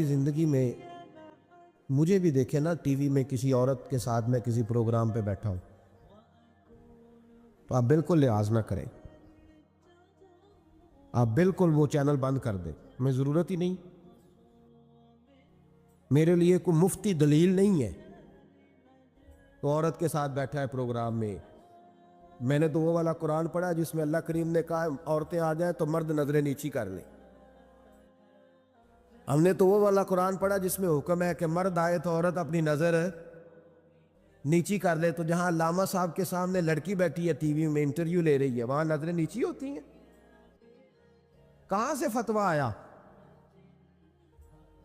زندگی میں مجھے بھی دیکھے نا ٹی وی میں کسی عورت کے ساتھ میں کسی پروگرام پہ بیٹھا ہوں تو آپ بالکل لحاظ نہ کریں، آپ بالکل وہ چینل بند کر دیں، ہمیں ضرورت ہی نہیں، میرے لیے کوئی مفتی دلیل نہیں ہے۔ تو عورت کے ساتھ بیٹھا ہے پروگرام میں نے تو وہ والا قرآن پڑھا جس میں اللہ کریم نے کہا عورتیں آ جائیں تو مرد نظریں نیچی کر لیں۔ ہم نے تو وہ والا قرآن پڑھا جس میں حکم ہے کہ مرد آئے تو عورت اپنی نظر نیچی کر لے۔ تو جہاں علامہ صاحب کے سامنے لڑکی بیٹھی ہے ٹی وی میں انٹرویو لے رہی ہے، وہاں نظریں نیچی ہوتی ہیں؟ کہاں سے فتویٰ آیا؟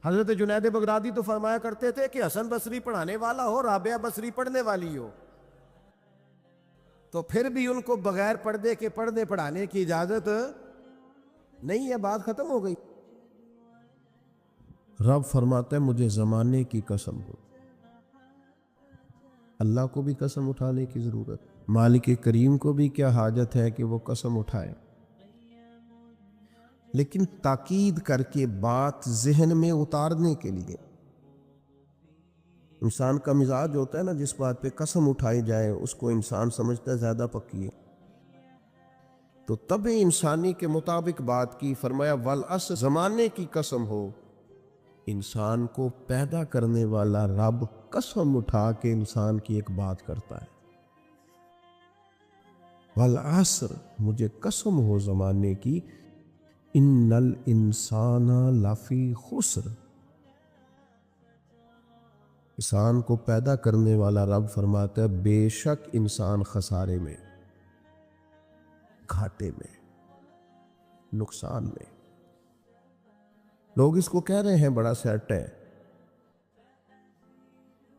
حضرت جنید بغدادی تو فرمایا کرتے تھے کہ حسن بصری پڑھانے والا ہو، رابعہ بصری پڑھنے والی ہو، تو پھر بھی ان کو بغیر پردے کے پڑھنے پڑھانے کی اجازت نہیں ہے، بات ختم ہو گئی۔ رب فرماتا ہے مجھے زمانے کی قسم ہو، اللہ کو بھی قسم اٹھانے کی ضرورت، مالک کریم کو بھی کیا حاجت ہے کہ وہ قسم اٹھائے، لیکن تاکید کر کے بات ذہن میں اتارنے کے لیے۔ انسان کا مزاج ہوتا ہے نا، جس بات پہ قسم اٹھائی جائے اس کو انسان سمجھتا ہے زیادہ پکی ہے، تو تب انسانی کے مطابق بات کی۔ فرمایا والعصر، زمانے کی قسم ہو، انسان کو پیدا کرنے والا رب قسم اٹھا کے انسان کی ایک بات کرتا ہے، والعصر، مجھے قسم ہو زمانے کی، ان الانسان لفی خسر، انسان کو پیدا کرنے والا رب فرماتا ہے بے شک انسان خسارے میں، گھاٹے میں، نقصان میں۔ لوگ اس کو کہہ رہے ہیں بڑا سیٹ ہے،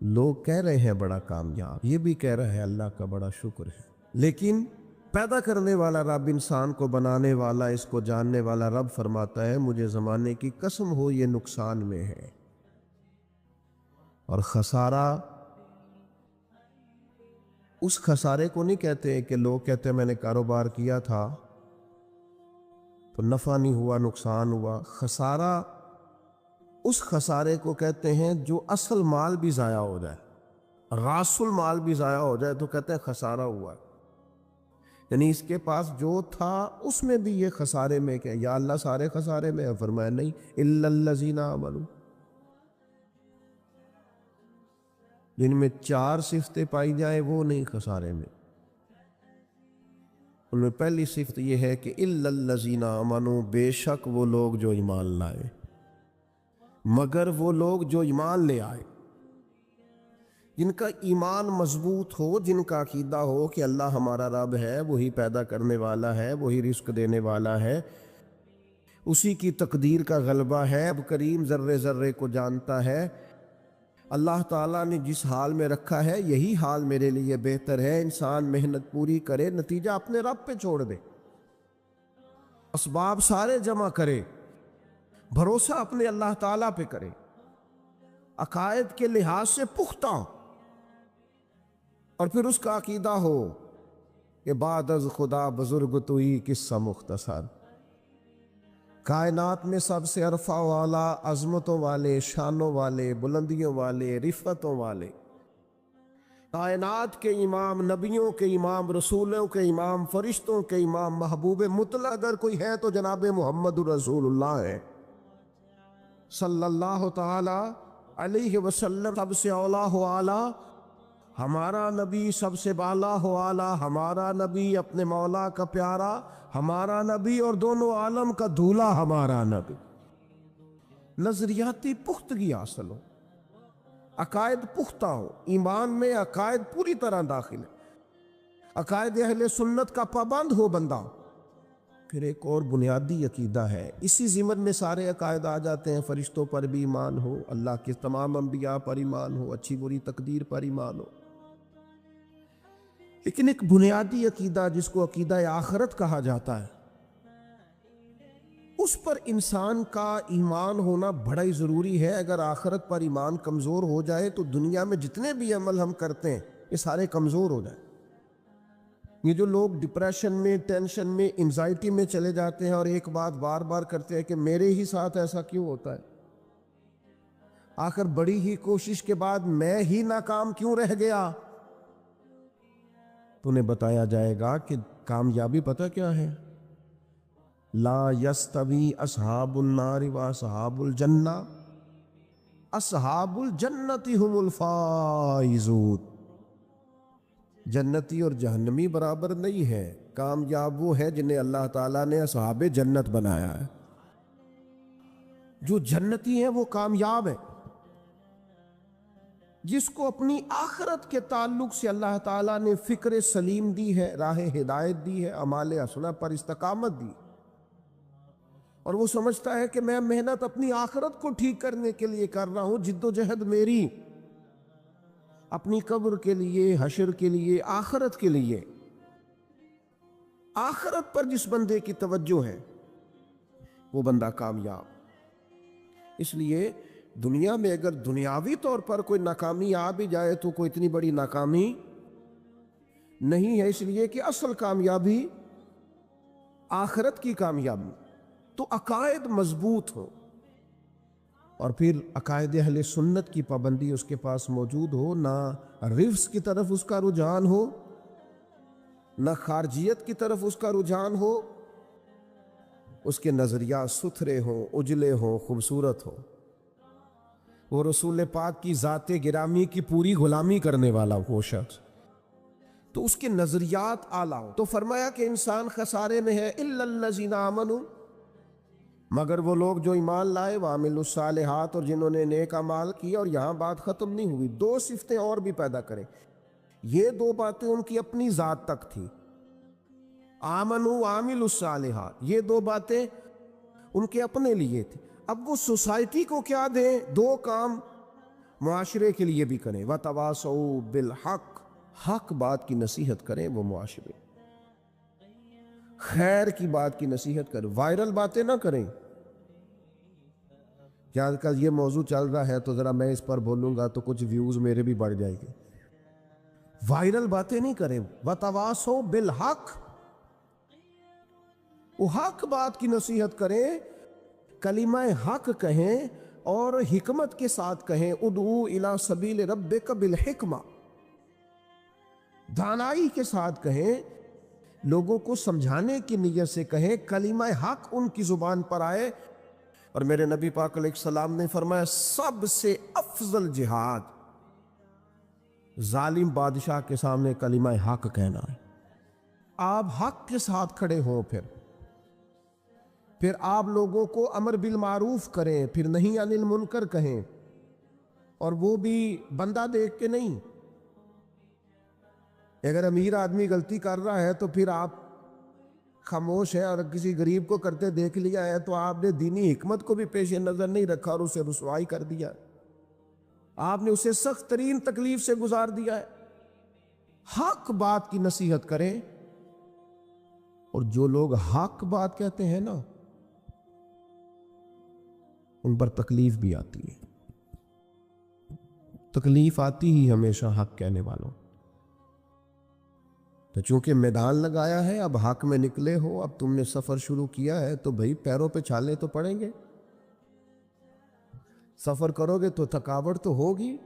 لوگ کہہ رہے ہیں بڑا کامیاب، یہ بھی کہہ رہے ہیں اللہ کا بڑا شکر ہے، لیکن پیدا کرنے والا رب، انسان کو بنانے والا، اس کو جاننے والا رب فرماتا ہے مجھے زمانے کی قسم ہو یہ نقصان میں ہے۔ اور خسارہ اس خسارے کو نہیں کہتے کہ لوگ کہتے ہیں میں نے کاروبار کیا تھا تو نفع نہیں ہوا، نقصان ہوا۔ خسارہ اس خسارے کو کہتے ہیں جو اصل مال بھی ضائع ہو جائے، راس المال بھی ضائع ہو جائے تو کہتے ہیں خسارہ ہوا، یعنی اس کے پاس جو تھا اس میں بھی یہ خسارے میں کیا؟ یا اللہ سارے خسارے میں ہے؟ فرمایا نہیں، الا الذین آمنوا، جن میں 4 صفتیں پائی جائیں وہ نہیں خسارے میں۔ ان میں پہلی صفت یہ ہے کہ الا الذین آمنوا، بے شک وہ لوگ جو ایمان لائے، مگر وہ لوگ جو ایمان لے آئے، جن کا ایمان مضبوط ہو، جن کا عقیدہ ہو کہ اللہ ہمارا رب ہے، وہی پیدا کرنے والا ہے، وہی رزق دینے والا ہے، اسی کی تقدیر کا غلبہ ہے، اب کریم ذرے ذرے کو جانتا ہے، اللہ تعالیٰ نے جس حال میں رکھا ہے یہی حال میرے لیے بہتر ہے۔ انسان محنت پوری کرے، نتیجہ اپنے رب پہ چھوڑ دے، اسباب سارے جمع کرے، بھروسہ اپنے اللہ تعالیٰ پہ کرے، عقائد کے لحاظ سے پختہ، اور پھر اس کا عقیدہ ہو کہ بعد از خدا بزرگ توئی قصہ مختصر، کائنات میں سب سے عرفہ والا، عظمتوں والے، شانوں والے، بلندیوں والے، رفتوں والے، کائنات کے امام، نبیوں کے امام، رسولوں کے امام، فرشتوں کے امام، محبوب مطلق اگر کوئی ہے تو جناب محمد رسول اللہ ہے صلی اللہ تعالی علیہ وسلم۔ سب سے اولا ہو اعلیٰ ہمارا نبی، سب سے بالا ہو اعلیٰ ہمارا نبی، اپنے مولا کا پیارا ہمارا نبی، اور دونوں عالم کا دھولا ہمارا نبی۔ نظریاتی پختگی حاصل ہو، عقائد پختہ ہو، ایمان میں عقائد پوری طرح داخل ہے، عقائد اہل سنت کا پابند ہو بندہ۔ پھر ایک اور بنیادی عقیدہ ہے، اسی ضمن میں سارے عقائد آ جاتے ہیں، فرشتوں پر بھی ایمان ہو، اللہ کے تمام انبیاء پر ایمان ہو، اچھی بری تقدیر پر ایمان ہو، لیکن ایک بنیادی عقیدہ جس کو عقیدہ آخرت کہا جاتا ہے، اس پر انسان کا ایمان ہونا بڑا ہی ضروری ہے۔ اگر آخرت پر ایمان کمزور ہو جائے تو دنیا میں جتنے بھی عمل ہم کرتے ہیں یہ سارے کمزور ہو جائیں۔ یہ جو لوگ ڈپریشن میں، ٹینشن میں، انزائٹی میں چلے جاتے ہیں اور ایک بات بار بار کرتے ہیں کہ میرے ہی ساتھ ایسا کیوں ہوتا ہے، آخر بڑی ہی کوشش کے بعد میں ہی ناکام کیوں رہ گیا؟ تو انہیں بتایا جائے گا کہ کامیابی پتہ کیا ہے؟ لا یستوی اصحاب النار و اصحاب الجنہ، اصحاب الجنت هم الفائزون۔ جنتی اور جہنمی برابر نہیں ہے، کامیاب وہ ہے جنہیں اللہ تعالیٰ نے اصحاب جنت بنایا ہے۔ جو جنتی ہیں وہ کامیاب ہے، جس کو اپنی آخرت کے تعلق سے اللہ تعالیٰ نے فکر سلیم دی ہے، راہ ہدایت دی ہے، اعمال حسنہ پر استقامت دی، اور وہ سمجھتا ہے کہ میں محنت اپنی آخرت کو ٹھیک کرنے کے لیے کر رہا ہوں، جد و جہد میری اپنی قبر کے لیے، حشر کے لیے، آخرت کے لیے۔ آخرت پر جس بندے کی توجہ ہے وہ بندہ کامیاب۔ اس لیے دنیا میں اگر دنیاوی طور پر کوئی ناکامی آ بھی جائے تو کوئی اتنی بڑی ناکامی نہیں ہے، اس لیے کہ اصل کامیابی آخرت کی کامیابی۔ تو عقائد مضبوط ہو، اور پھر عقائد اہل سنت کی پابندی اس کے پاس موجود ہو، نہ رفس کی طرف اس کا رجحان ہو، نہ خارجیت کی طرف اس کا رجحان ہو، اس کے نظریات ستھرے ہوں، اجلے ہوں، خوبصورت ہوں، وہ رسول پاک کی ذات گرامی کی پوری غلامی کرنے والا وہ شخص، تو اس کے نظریات اعلیٰ ہوں۔ تو فرمایا کہ انسان خسارے میں ہے، الا الذین آمنوا، مگر وہ لوگ جو ایمان لائے، وعملوا الصالحات، اور جنہوں نے نیک اعمال کیے۔ اور یہاں بات ختم نہیں ہوئی، دو صفتیں اور بھی پیدا کریں۔ یہ دو باتیں ان کی اپنی ذات تک تھی، آمنوا وعملوا الصالحات، یہ دو باتیں ان کے اپنے لیے تھی۔ اب وہ سوسائٹی کو کیا دیں؟ دو کام معاشرے کے لیے بھی کریں، وتواصوا بالحق، حق بات کی نصیحت کریں، وہ معاشرے خیر کی بات کی نصیحت کریں، وائرل باتیں نہ کریں۔ کہ آج کل یہ موضوع چل رہا ہے تو ذرا میں اس پر بولوں گا تو کچھ ویوز میرے بھی بڑھ جائیں گے، وائرل باتیں نہیں کریں۔ وتواصوا بالحق، وہ حق بات کی نصیحت کریں، کلمہ حق کہیں اور حکمت کے ساتھ کہیں۔ ادعو الی سبیل ربک بالحکمہ، دانائی کے ساتھ کہیں، لوگوں کو سمجھانے کی نیت سے کہیں، کلمہ حق ان کی زبان پر آئے۔ اور میرے نبی پاک علیہ السلام نے فرمایا سب سے افضل جہاد ظالم بادشاہ کے سامنے کلمہ حق کہنا ہے۔ آپ حق کے ساتھ کھڑے ہوں، پھر آپ لوگوں کو امر بالمعروف کریں، پھر نہی عن المنکر کہیں، اور وہ بھی بندہ دیکھ کے نہیں۔ اگر امیر آدمی غلطی کر رہا ہے تو پھر آپ خاموش ہیں، اور کسی غریب کو کرتے دیکھ لیا ہے تو آپ نے دینی حکمت کو بھی پیش نظر نہیں رکھا اور اسے رسوائی کر دیا، آپ نے اسے سخت ترین تکلیف سے گزار دیا ہے۔ حق بات کی نصیحت کریں، اور جو لوگ حق بات کہتے ہیں نا ان پر تکلیف بھی آتی ہے، تکلیف آتی ہی ہمیشہ حق کہنے والوں۔ تو چونکہ میدان لگایا ہے، اب حق میں نکلے ہو، اب تم نے سفر شروع کیا ہے تو بھئی پیروں پہ چھالے تو پڑیں گے، سفر کرو گے تو تھکاوٹ تو ہوگی،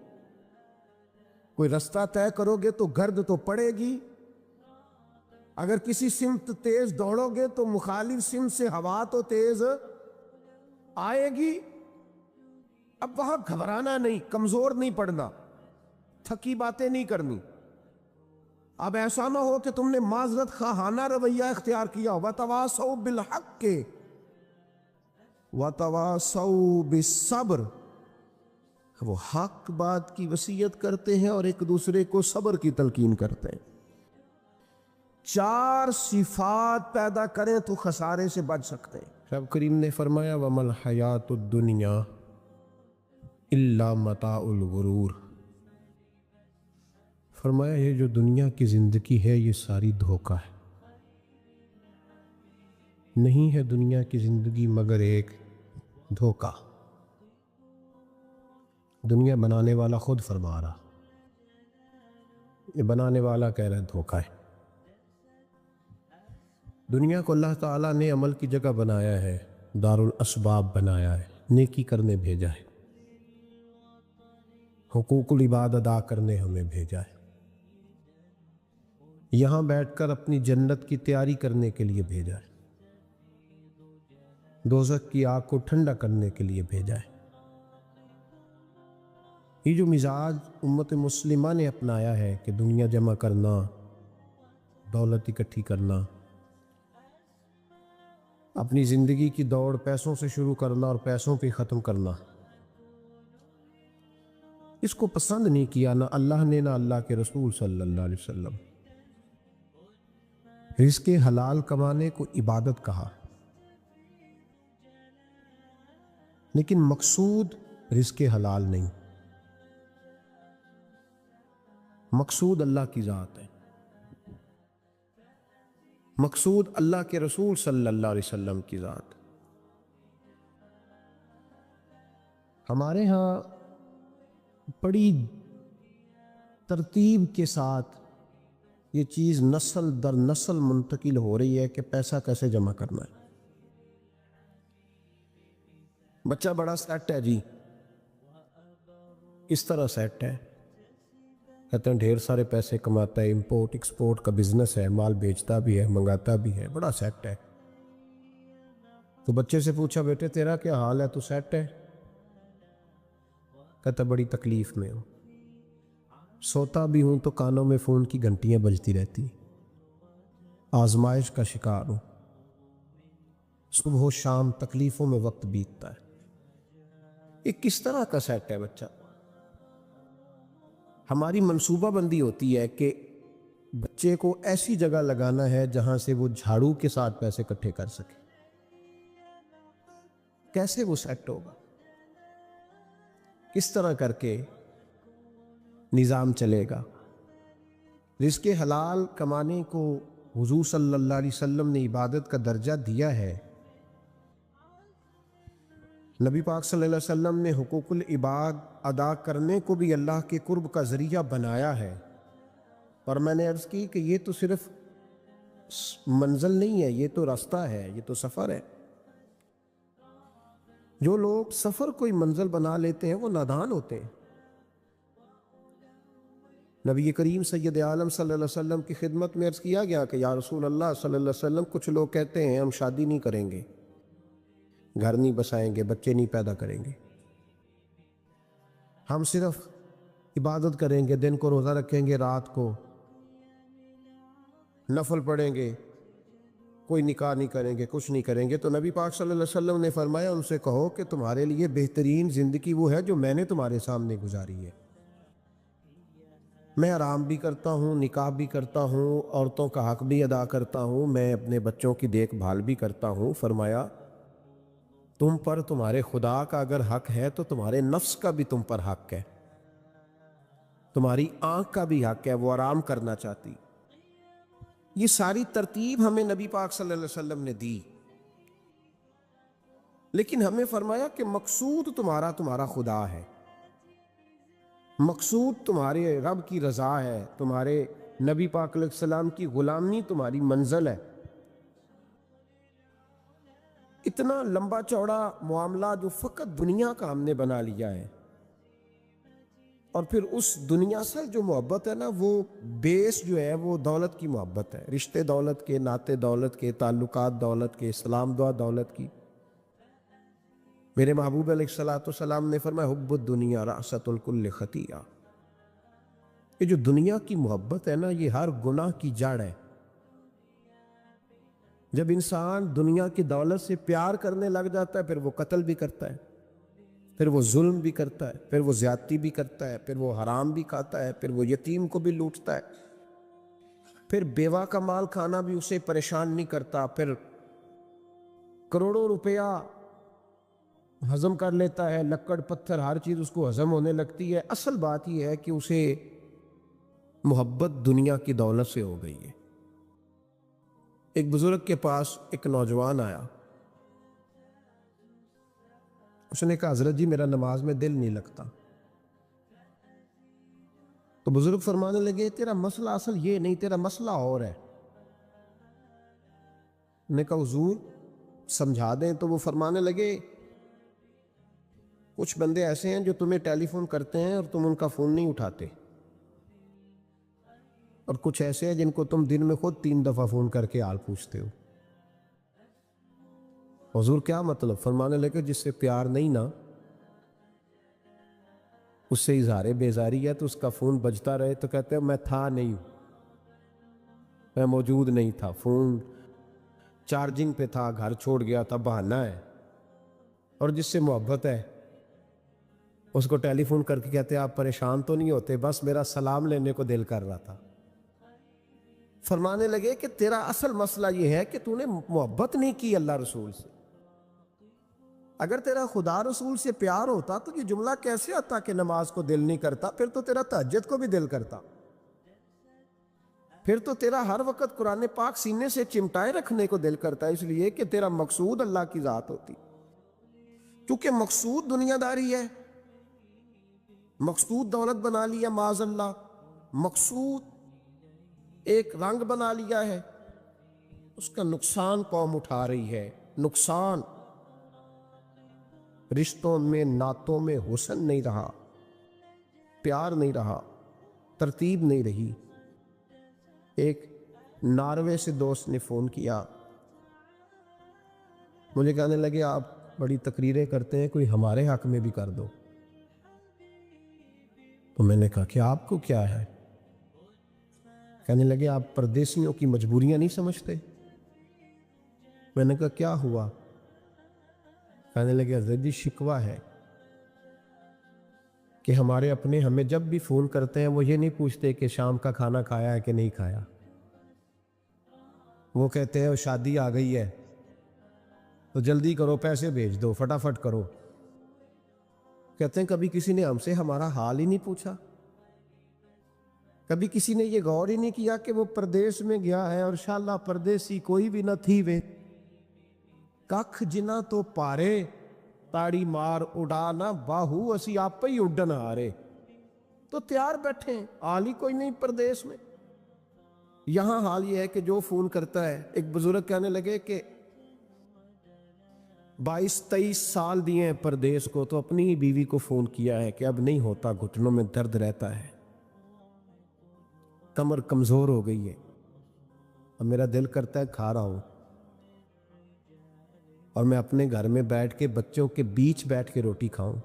کوئی رستہ طے کرو گے تو گرد تو پڑے گی، اگر کسی سمت تیز دوڑو گے تو مخالف سمت سے ہوا تو تیز آئے گی۔ اب وہاں گھبرانا نہیں، کمزور نہیں پڑنا، تھکی باتیں نہیں کرنی۔ اب ایسا نہ ہو کہ تم نے معذرت خواہانہ رویہ اختیار کیا، وتواصوا بالحق وتواصوا بالصبر، وہ حق بات کی وصیت کرتے ہیں اور ایک دوسرے کو صبر کی تلقین کرتے ہیں۔ چار صفات پیدا کریں تو خسارے سے بچ سکتے ہیں۔ رب کریم نے فرمایا وَمَا الْحَيَاةُ الدُّنْيَا إِلَّا مَتَاعُ الْغُرُورِ، فرمایا یہ جو دنیا کی زندگی ہے یہ ساری دھوکہ ہے، نہیں ہے دنیا کی زندگی مگر ایک دھوکہ۔ دنیا بنانے والا خود فرما رہا، یہ بنانے والا کہہ رہا ہے دھوکہ ہے۔ دنیا کو اللہ تعالیٰ نے عمل کی جگہ بنایا ہے، دار الاسباب بنایا ہے، نیکی کرنے بھیجا ہے، حقوق العباد ادا کرنے ہمیں بھیجا ہے، یہاں بیٹھ کر اپنی جنت کی تیاری کرنے کے لیے بھیجا ہے، دوزخ کی آگ کو ٹھنڈا کرنے کے لیے بھیجا ہے۔ یہ جو مزاج امت مسلمہ نے اپنایا ہے کہ دنیا جمع کرنا، دولت اکٹھی کرنا، اپنی زندگی کی دوڑ پیسوں سے شروع کرنا اور پیسوں پہ ختم کرنا، اس کو پسند نہیں کیا نہ اللہ نے نہ اللہ کے رسول صلی اللہ علیہ وسلم۔ رزق حلال کمانے کو عبادت کہا، لیکن مقصود رزق حلال نہیں، مقصود اللہ کی ذات ہے، مقصود اللہ کے رسول صلی اللہ علیہ وسلم کی ذات۔ ہمارے ہاں بڑی ترتیب کے ساتھ یہ چیز نسل در نسل منتقل ہو رہی ہے کہ پیسہ کیسے جمع کرنا ہے۔ بچہ بڑا سیٹ ہے جی، اس طرح سیٹ ہے، کہتے ہیں ڈھیر سارے پیسے کماتا ہے، امپورٹ ایکسپورٹ کا بزنس ہے، مال بیچتا بھی ہے، منگاتا بھی ہے، بڑا سیٹ ہے۔ تو بچے سے پوچھا بیٹے تیرا کیا حال ہے، تو سیٹ ہے؟ کہتا بڑی تکلیف میں ہوں، سوتا بھی ہوں تو کانوں میں فون کی گھنٹیاں بجتی رہتی، آزمائش کا شکار ہوں، صبح و شام تکلیفوں میں وقت بیتتا ہے۔ یہ کس طرح کا سیٹ ہے بچہ؟ ہماری منصوبہ بندی ہوتی ہے کہ بچے کو ایسی جگہ لگانا ہے جہاں سے وہ جھاڑو کے ساتھ پیسے اکٹھے کر سکے۔ کیسے وہ سیٹ ہوگا؟ کس طرح کر کے نظام چلے گا؟ رزق حلال کمانے کو حضور صلی اللہ علیہ وسلم نے عبادت کا درجہ دیا ہے۔ نبی پاک صلی اللہ علیہ وسلم نے حقوق العباد ادا کرنے کو بھی اللہ کے قرب کا ذریعہ بنایا ہے، اور میں نے عرض کی کہ یہ تو صرف منزل نہیں ہے، یہ تو راستہ ہے، یہ تو سفر ہے۔ جو لوگ سفر کوئی منزل بنا لیتے ہیں وہ نادان ہوتے ہیں۔ نبی کریم سید عالم صلی اللہ علیہ وسلم کی خدمت میں عرض کیا گیا کہ یا رسول اللہ صلی اللہ علیہ وسلم، کچھ لوگ کہتے ہیں ہم شادی نہیں کریں گے، گھر نہیں بسائیں گے، بچے نہیں پیدا کریں گے، ہم صرف عبادت کریں گے، دن کو روزہ رکھیں گے، رات کو نفل پڑھیں گے، کوئی نکاح نہیں کریں گے، کچھ نہیں کریں گے۔ تو نبی پاک صلی اللہ علیہ وسلم نے فرمایا ان سے کہو کہ تمہارے لیے بہترین زندگی وہ ہے جو میں نے تمہارے سامنے گزاری ہے۔ میں آرام بھی کرتا ہوں، نکاح بھی کرتا ہوں، عورتوں کا حق بھی ادا کرتا ہوں، میں اپنے بچوں کی دیکھ بھال بھی کرتا ہوں۔ فرمایا تم پر تمہارے خدا کا اگر حق ہے تو تمہارے نفس کا بھی تم پر حق ہے، تمہاری آنکھ کا بھی حق ہے، وہ آرام کرنا چاہتی۔ یہ ساری ترتیب ہمیں نبی پاک صلی اللہ علیہ وسلم نے دی، لیکن ہمیں فرمایا کہ مقصود تمہارا خدا ہے، مقصود تمہارے رب کی رضا ہے، تمہارے نبی پاک علیہ السلام کی غلامی تمہاری منزل ہے۔ اتنا لمبا چوڑا معاملہ جو فقط دنیا کا ہم نے بنا لیا ہے، اور پھر اس دنیا سے جو محبت ہے نا، وہ بیس جو ہے وہ دولت کی محبت ہے، رشتے دولت کے، ناطے دولت کے، تعلقات دولت کے، اسلام دعا دولت کی۔ میرے محبوب علیہ الصلوۃ والسلام نے فرمایا حب الدنیا رأست الکل خطیئہ، یہ جو دنیا کی محبت ہے نا، یہ ہر گناہ کی جڑ ہے۔ جب انسان دنیا کی دولت سے پیار کرنے لگ جاتا ہے، پھر وہ قتل بھی کرتا ہے، پھر وہ ظلم بھی کرتا ہے، پھر وہ زیادتی بھی کرتا ہے، پھر وہ حرام بھی کھاتا ہے، پھر وہ یتیم کو بھی لوٹتا ہے، پھر بیوہ کا مال کھانا بھی اسے پریشان نہیں کرتا، پھر کروڑوں روپیہ ہضم کر لیتا ہے، لکڑ پتھر ہر چیز اس کو ہضم ہونے لگتی ہے۔ اصل بات یہ ہے کہ اسے محبت دنیا کی دولت سے ہو گئی ہے۔ ایک بزرگ کے پاس ایک نوجوان آیا، اس نے کہا حضرت جی میرا نماز میں دل نہیں لگتا۔ تو بزرگ فرمانے لگے تیرا مسئلہ اصل یہ نہیں، تیرا مسئلہ اور ہے۔ نے کہا حضور سمجھا دیں۔ تو وہ فرمانے لگے کچھ بندے ایسے ہیں جو تمہیں ٹیلی فون کرتے ہیں اور تم ان کا فون نہیں اٹھاتے، اور کچھ ایسے ہیں جن کو تم دن میں خود 3 دفعہ فون کر کے حال پوچھتے ہو۔ حضور کیا مطلب؟ فرمانے لگے جس سے پیار نہیں نا، اس سے اظہار بیزاری ہے تو اس کا فون بجتا رہے تو کہتے ہیں میں تھا نہیں، میں موجود نہیں تھا، فون چارجنگ پہ تھا، گھر چھوڑ گیا تھا، بہانہ ہے۔ اور جس سے محبت ہے اس کو ٹیلی فون کر کے کہتے ہیں آپ پریشان تو نہیں ہوتے؟ بس میرا سلام لینے کو دل کر رہا تھا۔ فرمانے لگے کہ تیرا اصل مسئلہ یہ ہے کہ تو نے محبت نہیں کی اللہ رسول سے۔ اگر تیرا خدا رسول سے پیار ہوتا تو یہ جملہ کیسے آتا کہ نماز کو دل نہیں کرتا؟ پھر تو تیرا تہجد کو بھی دل کرتا، پھر تو تیرا ہر وقت قرآن پاک سینے سے چمٹائے رکھنے کو دل کرتا ہے، اس لیے کہ تیرا مقصود اللہ کی ذات ہوتی۔ کیونکہ مقصود دنیا داری ہے، مقصود دولت بنا لیا معاذ اللہ، مقصود ایک رنگ بنا لیا ہے، اس کا نقصان قوم اٹھا رہی ہے۔ نقصان رشتوں میں، نعتوں میں حسن نہیں رہا، پیار نہیں رہا، ترتیب نہیں رہی۔ ایک ناروے سے دوست نے فون کیا، مجھے کہنے لگے آپ بڑی تقریریں کرتے ہیں، کوئی ہمارے حق میں بھی کر دو۔ تو میں نے کہا کہ آپ کو کیا ہے؟ کہنے لگے آپ پردیسیوں کی مجبوریاں نہیں سمجھتے۔ میں نے کہا کیا ہوا؟ کہنے لگے حضرت جی شکوہ ہے کہ ہمارے اپنے ہمیں جب بھی فون کرتے ہیں وہ یہ نہیں پوچھتے کہ شام کا کھانا کھایا ہے کہ نہیں کھایا، وہ کہتے ہیں شادی آ گئی ہے تو جلدی کرو، پیسے بھیج دو، فٹافٹ کرو۔ کہتے ہیں کبھی کسی نے ہم سے ہمارا حال ہی نہیں پوچھا، کبھی کسی نے یہ غور ہی نہیں کیا کہ وہ پردیس میں گیا ہے، اور انشاءاللہ پردیسی کوئی بھی نہ تھی وے ککھ جنا تو پارے تاڑی مار اڑا نہ باہو اسی آپ ہی اڈن ہارے۔ تو تیار بیٹھے ہیں، حال ہی کوئی نہیں پردیس میں۔ یہاں حال یہ ہے کہ جو فون کرتا ہے، ایک بزرگ کہنے لگے کہ 22-23 سال دیے ہیں پردیس کو، تو اپنی ہی بیوی کو فون کیا ہے کہ اب نہیں ہوتا، گھٹنوں میں درد رہتا ہے، کمر کمزور ہو گئی ہے، اب میرا دل کرتا ہے کھا رہا ہوں، اور میں اپنے گھر میں بیٹھ کے بچوں کے بیچ بیٹھ کے روٹی کھاؤں۔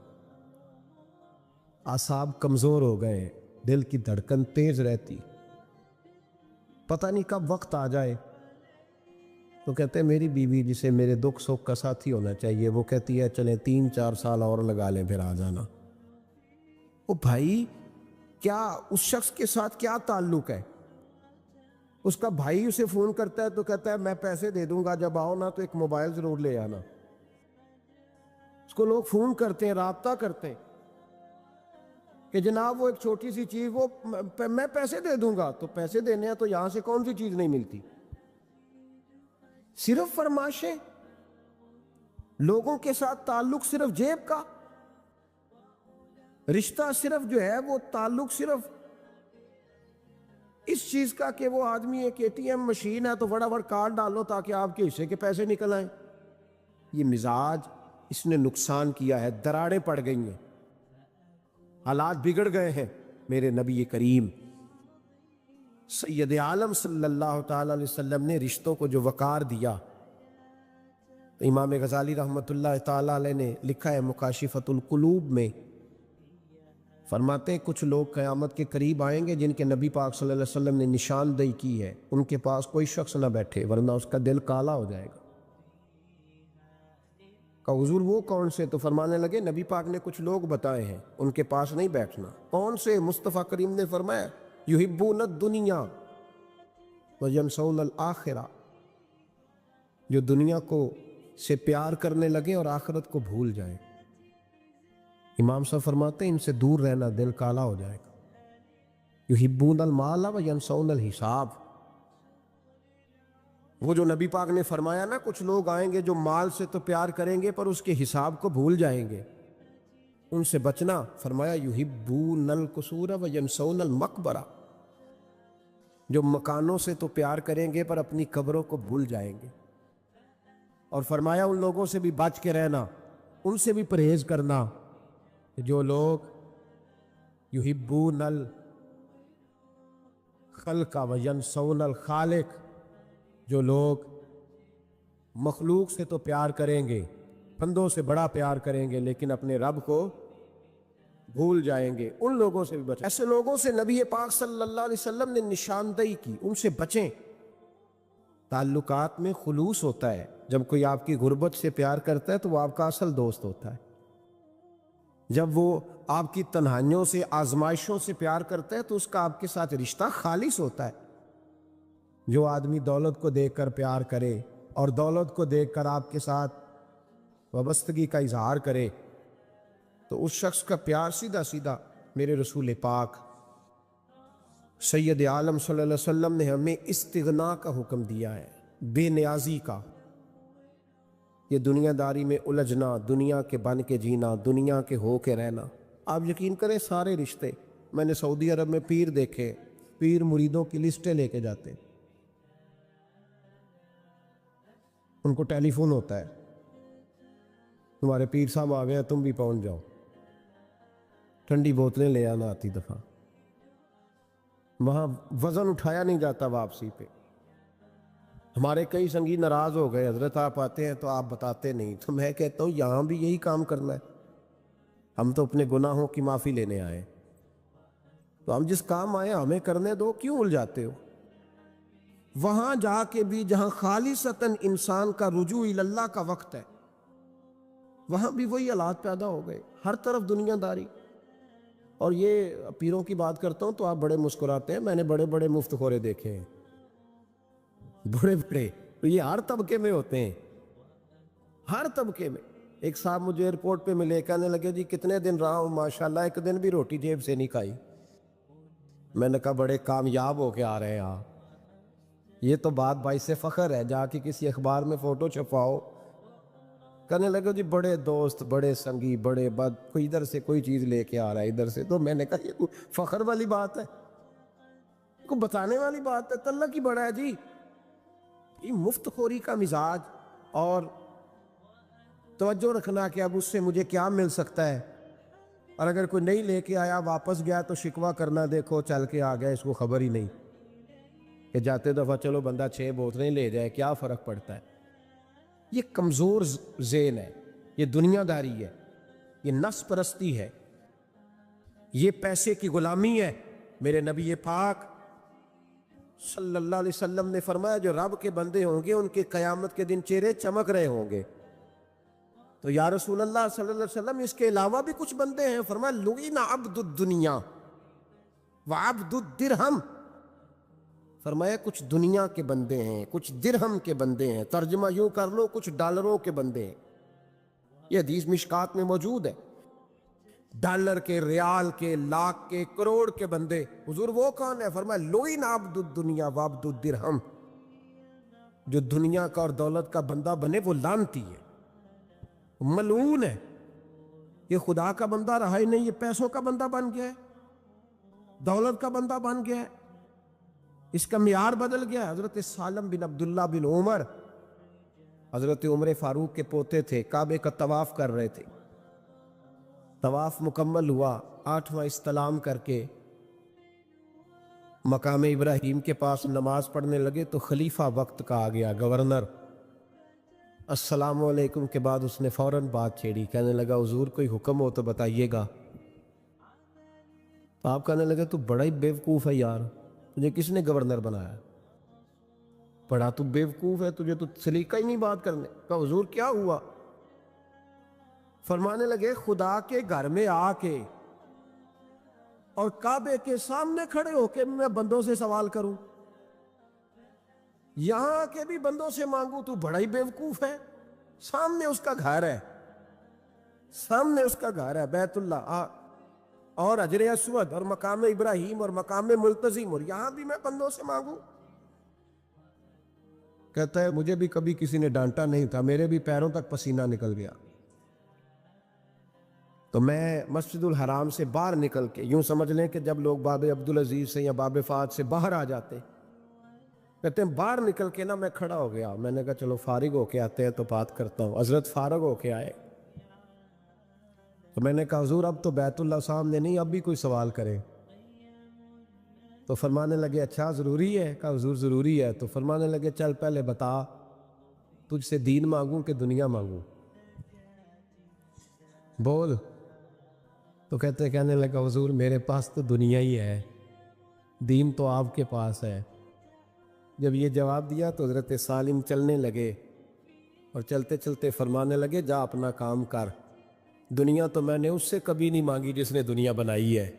اعصاب کمزور ہو گئے، دل کی دھڑکن تیز رہتی، پتہ نہیں کب وقت آ جائے۔ تو کہتے ہیں میری بیوی جسے میرے دکھ سکھ کا ساتھی ہونا چاہیے، وہ کہتی ہے چلیں 3-4 سال اور لگا لیں پھر آ جانا۔ او بھائی، کیا اس شخص کے ساتھ کیا تعلق ہے؟ اس کا بھائی اسے فون کرتا ہے تو کہتا ہے میں پیسے دے دوں گا، جب آؤ نا تو ایک موبائل ضرور لے آنا۔ اس کو لوگ فون کرتے ہیں، رابطہ کرتے ہیں کہ جناب وہ ایک چھوٹی سی چیز، وہ میں پیسے دے دوں گا، تو پیسے دینے ہیں تو یہاں سے کون سی چیز نہیں ملتی؟ صرف فرمائشیں، لوگوں کے ساتھ تعلق صرف جیب کا، رشتہ صرف جو ہے وہ تعلق صرف اس چیز کا کہ وہ آدمی ایک ATM مشین ہے تو فٹافٹ کارڈ ڈالو تاکہ آپ کے حصے کے پیسے نکل آئیں۔ یہ مزاج اس نے نقصان کیا ہے، دراڑیں پڑ گئی ہیں، حالات بگڑ گئے ہیں۔ میرے نبی کریم سید عالم صلی اللہ تعالی علیہ وسلم نے رشتوں کو جو وقار دیا، امام غزالی رحمۃ اللہ تعالی علیہ نے لکھا ہے مکاشفۃ القلوب میں، فرماتے ہیں کچھ لوگ قیامت کے قریب آئیں گے جن کے نبی پاک صلی اللہ علیہ وسلم نے نشاندہی کی ہے، ان کے پاس کوئی شخص نہ بیٹھے ورنہ اس کا دل کالا ہو جائے گا۔ کہ حضور وہ کون سے؟ تو فرمانے لگے نبی پاک نے کچھ لوگ بتائے ہیں، ان کے پاس نہیں بیٹھنا۔ کون سے؟ مصطفیٰ کریم نے فرمایا یحبون الدنیا وینسون الآخرہ، جو دنیا کو سے پیار کرنے لگے اور آخرت کو بھول جائیں۔ امام صاحب فرماتے ہیں ان سے دور رہنا، دل کالا ہو جائے گا۔ یحبون المال وینسون الحساب، وہ جو نبی پاک نے فرمایا نا کچھ لوگ آئیں گے جو مال سے تو پیار کریں گے پر اس کے حساب کو بھول جائیں گے، ان سے بچنا۔ فرمایا یحبون القصور وینسون المقبرہ، جو مکانوں سے تو پیار کریں گے پر اپنی قبروں کو بھول جائیں گے۔ اور فرمایا ان لوگوں سے بھی بچ کے رہنا، ان سے بھی پرہیز کرنا جو لوگ یحبون الخلق وینسون الخالق، جو لوگ مخلوق سے تو پیار کریں گے، بندوں سے بڑا پیار کریں گے، لیکن اپنے رب کو بھول جائیں گے، ان لوگوں سے بھی بچیں۔ ایسے لوگوں سے نبی پاک صلی اللہ علیہ وسلم نے نشاندہی کی، ان سے بچیں۔ تعلقات میں خلوص ہوتا ہے، جب کوئی آپ کی غربت سے پیار کرتا ہے تو وہ آپ کا اصل دوست ہوتا ہے، جب وہ آپ کی تنہائیوں سے، آزمائشوں سے پیار کرتا ہے تو اس کا آپ کے ساتھ رشتہ خالص ہوتا ہے۔ جو آدمی دولت کو دیکھ کر پیار کرے اور دولت کو دیکھ کر آپ کے ساتھ وابستگی کا اظہار کرے تو اس شخص کا پیار سیدھا سیدھا میرے رسول پاک سید عالم صلی اللہ علیہ وسلم نے ہمیں استغنا کا حکم دیا ہے، بے نیازی کا۔ یہ دنیا داری میں الجھنا، دنیا کے بن کے جینا، دنیا کے ہو کے رہنا، آپ یقین کریں سارے رشتے، میں نے سعودی عرب میں پیر دیکھے، پیر مریدوں کی لسٹیں لے کے جاتے، ان کو ٹیلی فون ہوتا ہے، تمہارے پیر صاحب آ گئے، تم بھی پہنچ جاؤ، ٹھنڈی بوتلیں لے آنا آتی دفعہ، وہاں وزن اٹھایا نہیں جاتا واپسی پہ۔ ہمارے کئی سنگی ناراض ہو گئے، حضرت آپ آتے ہیں تو آپ بتاتے نہیں، تو میں کہتا ہوں یہاں بھی یہی کام کرنا ہے، ہم تو اپنے گناہوں کی معافی لینے آئے، تو ہم جس کام آئے ہمیں کرنے دو، کیوں الجھاتے ہو؟ وہاں جا کے بھی جہاں خالصتاً انسان کا رجوع اللہ کا وقت ہے، وہاں بھی وہی حالات پیدا ہو گئے، ہر طرف دنیا داری۔ اور یہ پیروں کی بات کرتا ہوں تو آپ بڑے مسکراتے ہیں، میں نے بڑے بڑے مفت خورے دیکھے ہیں، بڑے بڑے، یہ ہر طبقے میں ہوتے ہیں، ہر طبقے میں۔ ایک صاحب مجھے ایئرپورٹ پہ ملے، کہنے لگے جی کتنے دن رہا ہوں، ماشاءاللہ ایک دن بھی روٹی جیب سے نہیں کھائی۔ میں نے کہا بڑے کامیاب ہو کے آ رہے ہیں آپ، یہ تو بات باعث فخر ہے، جا کے کسی اخبار میں فوٹو چھپاؤ۔ کہنے لگے جی بڑے دوست، بڑے سنگی، بڑے بد، کوئی ادھر سے کوئی چیز لے کے آ رہا ہے ادھر سے، تو میں نے کہا یہ کوئی فخر والی بات ہے، کوئی بتانے والی بات ہے؟ تو اللہ کی بڑا ہے جی، یہ مفت خوری کا مزاج، اور توجہ رکھنا کہ اب اس سے مجھے کیا مل سکتا ہے، اور اگر کوئی نہیں لے کے آیا واپس گیا تو شکوہ کرنا، دیکھو چل کے آ گیا، اس کو خبر ہی نہیں، کہ جاتے دفعہ چلو بندہ 6 بوتلیں لے جائے، کیا فرق پڑتا ہے؟ یہ کمزور ذہن ہے، یہ دنیا داری ہے، یہ نفس پرستی ہے، یہ پیسے کی غلامی ہے۔ میرے نبی پاک صلی اللہ علیہ وسلم نے فرمایا جو رب کے بندے ہوں گے ان کے قیامت کے دن چہرے چمک رہے ہوں گے۔ تو یا رسول اللہ صلی اللہ علیہ وسلم اس کے علاوہ بھی کچھ بندے ہیں؟ فرمایا لعن عبد الدنیا وعبد الدرہم، فرمایا کچھ دنیا کے بندے ہیں، کچھ درہم کے بندے ہیں، ترجمہ یوں کر لو کچھ ڈالروں کے بندے ہیں۔ یہ حدیث مشکات میں موجود ہے، ڈالر کے، ریال کے، لاکھ کے، کروڑ کے بندے۔ حضور وہ کون ہے؟ فرمایا لعن عبد الدنیا وعبد الدرہم، جو دنیا کا اور دولت کا بندہ بنے وہ لعنتی ہے، ملعون ہے۔ یہ خدا کا بندہ رہا ہی نہیں، یہ پیسوں کا بندہ بن گیا ہے، دولت کا بندہ بن گیا ہے، اس کا معیار بدل گیا۔ حضرت سالم بن عبداللہ بن عمر، حضرت عمر فاروق کے پوتے تھے، کعبے کا طواف کر رہے تھے، طواف مکمل ہوا، 8واں استلام کر کے مقام ابراہیم کے پاس نماز پڑھنے لگے تو خلیفہ وقت کا آ گیا، گورنر، السلام علیکم کے بعد اس نے فوراً بات چھیڑی، کہنے لگا حضور کوئی حکم ہو تو بتائیے گا۔ تو آپ کہنے لگے تو بڑا ہی بیوقوف ہے یار، تجھے کس نے گورنر بنایا؟ بڑا تو بیوقوف ہے، تجھے تو سلیقہ ہی نہیں بات کرنے کا۔ حضور کیا ہوا؟ فرمانے لگے خدا کے گھر میں آ کے اور کعبے کے سامنے کھڑے ہو کے میں بندوں سے سوال کروں، یہاں کے بھی بندوں سے مانگوں، تو بڑا ہی بیوقوف ہے۔ سامنے اس کا گھر ہے، سامنے اس کا گھر ہے بیت اللہ اور حجر اسود اور مقام ابراہیم اور مقام ملتزم، اور یہاں بھی میں بندوں سے مانگوں؟ کہتا ہے مجھے بھی کبھی کسی نے ڈانٹا نہیں تھا، میرے بھی پیروں تک پسینہ نکل گیا، تو میں مسجد الحرام سے باہر نکل کے، یوں سمجھ لیں کہ جب لوگ باب عبدالعزیز سے یا باب فہد سے باہر آ جاتے، کہتے ہیں باہر نکل کے نا میں کھڑا ہو گیا، میں نے کہا چلو فارغ ہو کے آتے ہیں تو بات کرتا ہوں۔ حضرت فارغ ہو کے آئے، تو میں نے کہا حضور اب تو بیت اللہ سامنے نہیں، اب بھی کوئی سوال کرے؟ تو فرمانے لگے اچھا ضروری ہے؟ کہا حضور ضروری ہے۔ تو فرمانے لگے چل پہلے بتا، تجھ سے دین مانگوں کہ دنیا مانگوں؟ بول۔ تو کہنے لگا حضور میرے پاس تو دنیا ہی ہے، دین تو آپ کے پاس ہے۔ جب یہ جواب دیا تو حضرت سالم چلنے لگے، اور چلتے چلتے فرمانے لگے جا اپنا کام کر، دنیا تو میں نے اس سے کبھی نہیں مانگی جس نے دنیا بنائی ہے۔